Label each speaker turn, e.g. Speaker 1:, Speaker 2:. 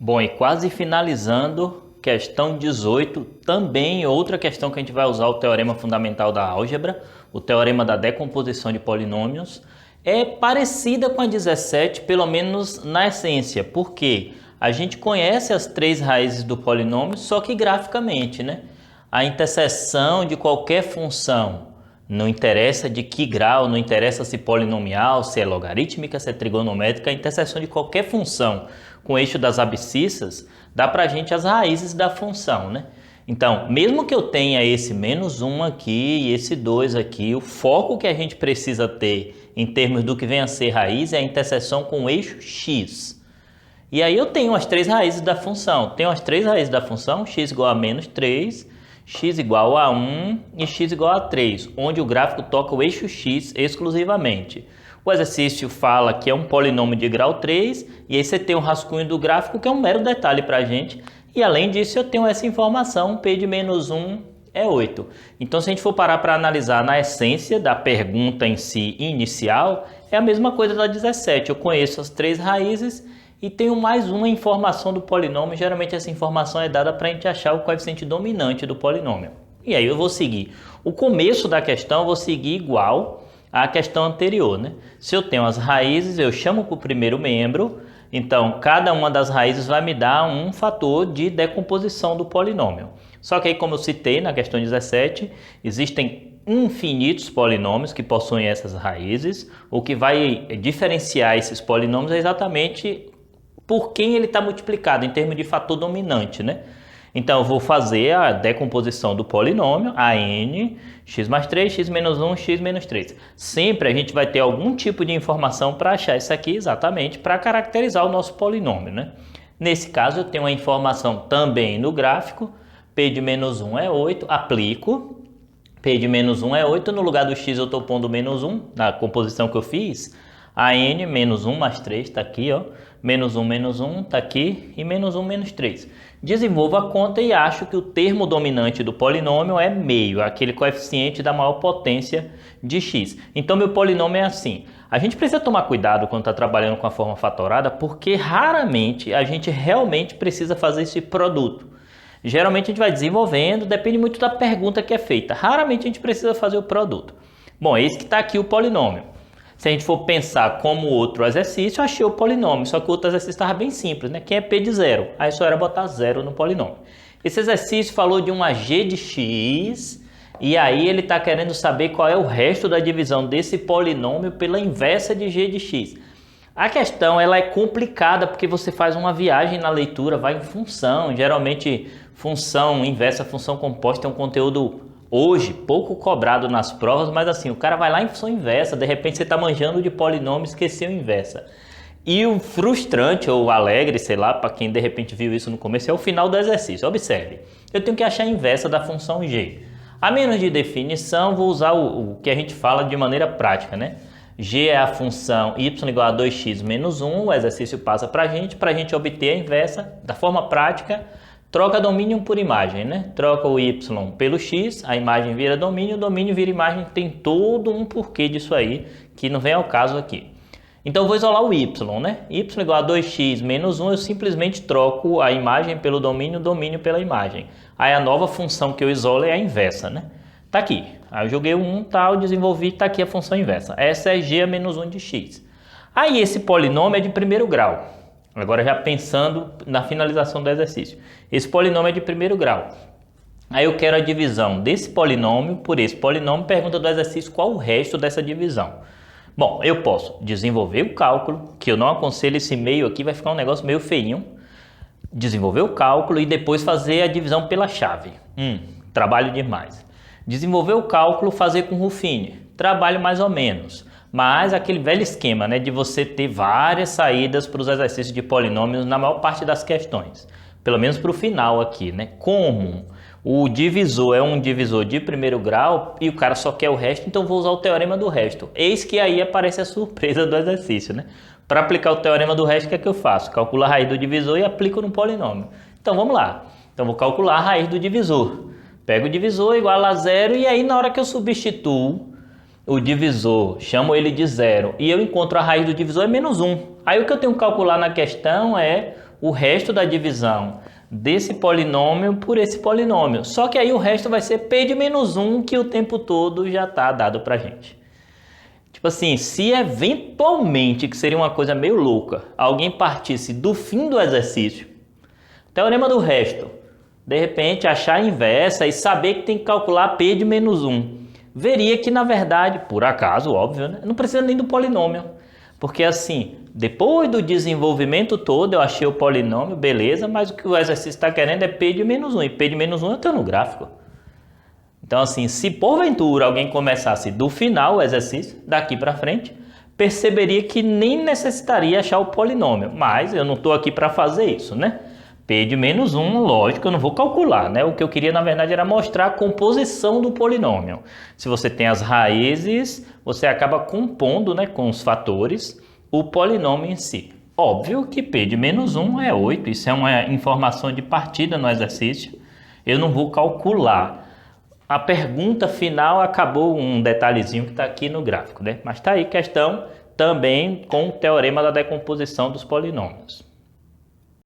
Speaker 1: Bom, e quase finalizando, questão 18, também outra questão que a gente vai usar o teorema fundamental da álgebra, o teorema da decomposição de polinômios, é parecida com a 17, pelo menos na essência, porque a gente conhece as três raízes do polinômio, só que graficamente, né? A interseção de qualquer função, não interessa de que grau, não interessa se polinomial, se é logarítmica, se é trigonométrica, a interseção de qualquer função com o eixo das abscissas, dá para a gente as raízes da função, né? Então, mesmo que eu tenha esse menos 1 aqui e esse 2 aqui, o foco que a gente precisa ter em termos do que vem a ser raiz é a interseção com o eixo x. E aí eu tenho as três raízes da função. Tenho as três raízes da função, x igual a menos 3, x igual a 1 e x igual a 3, onde o gráfico toca o eixo x exclusivamente. O exercício fala que é um polinômio de grau 3, e aí você tem um rascunho do gráfico, que é um mero detalhe para a gente. E além disso, eu tenho essa informação, p de menos 1 é 8. Então, se a gente for parar para analisar na essência da pergunta em si inicial, é a mesma coisa da 17. Eu conheço as três raízes e tenho mais uma informação do polinômio. Geralmente essa informação é dada para a gente achar o coeficiente dominante do polinômio. E aí eu vou seguir o começo da questão, eu vou seguir igual à questão anterior, né? Se eu tenho as raízes, eu chamo para o primeiro membro, então cada uma das raízes vai me dar um fator de decomposição do polinômio. Só que aí, como eu citei na questão 17, existem infinitos polinômios que possuem essas raízes. O que vai diferenciar esses polinômios é exatamente por quem ele está multiplicado em termos de fator dominante, né? Então eu vou fazer a decomposição do polinômio, a n, x mais 3, x menos 1, x menos 3. Sempre a gente vai ter algum tipo de informação para achar isso aqui exatamente para caracterizar o nosso polinômio, né? Nesse caso eu tenho a informação também no gráfico, p de menos 1 é 8, aplico, p de menos 1 é 8, no lugar do x eu estou pondo menos 1, na composição que eu fiz, a n menos 1 mais 3 está aqui, ó. Menos 1 está aqui e menos 1 menos 3. Desenvolvo a conta e acho que o termo dominante do polinômio é meio, aquele coeficiente da maior potência de x. Então meu polinômio é assim. A gente precisa tomar cuidado quando está trabalhando com a forma fatorada, porque raramente a gente realmente precisa fazer esse produto. Geralmente a gente vai desenvolvendo, depende muito da pergunta que é feita. Raramente a gente precisa fazer o produto. Bom, esse que está aqui o polinômio. Se a gente for pensar como outro exercício, eu achei o polinômio, só que o outro exercício estava bem simples, né? Que é p de zero, aí só era botar zero no polinômio. Esse exercício falou de uma g de x, e aí ele está querendo saber qual é o resto da divisão desse polinômio pela inversa de g de x. A questão ela é complicada porque você faz uma viagem na leitura, vai em função, geralmente função inversa, função composta é um conteúdo hoje pouco cobrado nas provas, mas assim, o cara vai lá em função inversa, de repente você está manjando de polinômio e esqueceu inversa. E o frustrante ou alegre, sei lá, para quem de repente viu isso no começo, é o final do exercício. Observe, eu tenho que achar a inversa da função g. A menos de definição, vou usar o que a gente fala de maneira prática, né? G é a função y igual a 2x menos 1, o exercício passa para a gente obter a inversa da forma prática. Troca domínio por imagem, né? Troca o y pelo x, a imagem vira domínio, o domínio vira imagem, tem todo um porquê disso aí, que não vem ao caso aqui. Então eu vou isolar o y, né? Y igual a 2x menos 1, eu simplesmente troco a imagem pelo domínio, o domínio pela imagem. Aí a nova função que eu isolo é a inversa, né? Tá aqui. Aí eu joguei o 1, tal, desenvolvi, tá aqui a função inversa. Essa é g a menos 1 de x. Aí esse polinômio é de primeiro grau. Agora já pensando na finalização do exercício. Esse polinômio é de primeiro grau. Aí eu quero a divisão desse polinômio por esse polinômio. Pergunta do exercício qual o resto dessa divisão. Bom, eu posso desenvolver o cálculo, que eu não aconselho esse meio aqui, vai ficar um negócio meio feinho. Desenvolver o cálculo e depois fazer a divisão pela chave. Trabalho demais. Desenvolver o cálculo, fazer com Ruffini. Trabalho mais ou menos. Mas aquele velho esquema, né, de você ter várias saídas para os exercícios de polinômios na maior parte das questões. Pelo menos para o final aqui, né? Como o divisor é um divisor de primeiro grau e o cara só quer o resto, então vou usar o teorema do resto. Eis que aí aparece a surpresa do exercício, né? Para aplicar o teorema do resto, o que é que eu faço? Calculo a raiz do divisor e aplico no polinômio. Então vamos lá. Então vou calcular a raiz do divisor. Pego o divisor igual a zero e aí na hora que eu substituo o divisor, chamo ele de zero e eu encontro a raiz do divisor é menos 1. Aí o que eu tenho que calcular na questão é o resto da divisão desse polinômio por esse polinômio. Só que aí o resto vai ser P de menos 1, que o tempo todo já está dado para a gente. Tipo assim, se eventualmente, que seria uma coisa meio louca, alguém partisse do fim do exercício, teorema do resto, de repente achar a inversa e saber que tem que calcular P de menos 1, veria que na verdade, por acaso, óbvio, né, não precisa nem do polinômio. Porque assim, depois do desenvolvimento todo eu achei o polinômio, beleza, mas o que o exercício está querendo é P de menos 1, e P de menos 1 eu tenho no gráfico. Então assim, se porventura alguém começasse do final o exercício, daqui para frente, perceberia que nem necessitaria achar o polinômio. Mas eu não estou aqui para fazer isso, né? P de menos 1, lógico, eu não vou calcular, né? O que eu queria, na verdade, era mostrar a composição do polinômio. Se você tem as raízes, você acaba compondo, né, com os fatores, o polinômio em si. Óbvio que P de menos 1 é 8, isso é uma informação de partida no exercício. Eu não vou calcular. A pergunta final acabou um detalhezinho que está aqui no gráfico, né? Mas está aí questão também com o teorema da decomposição dos polinômios.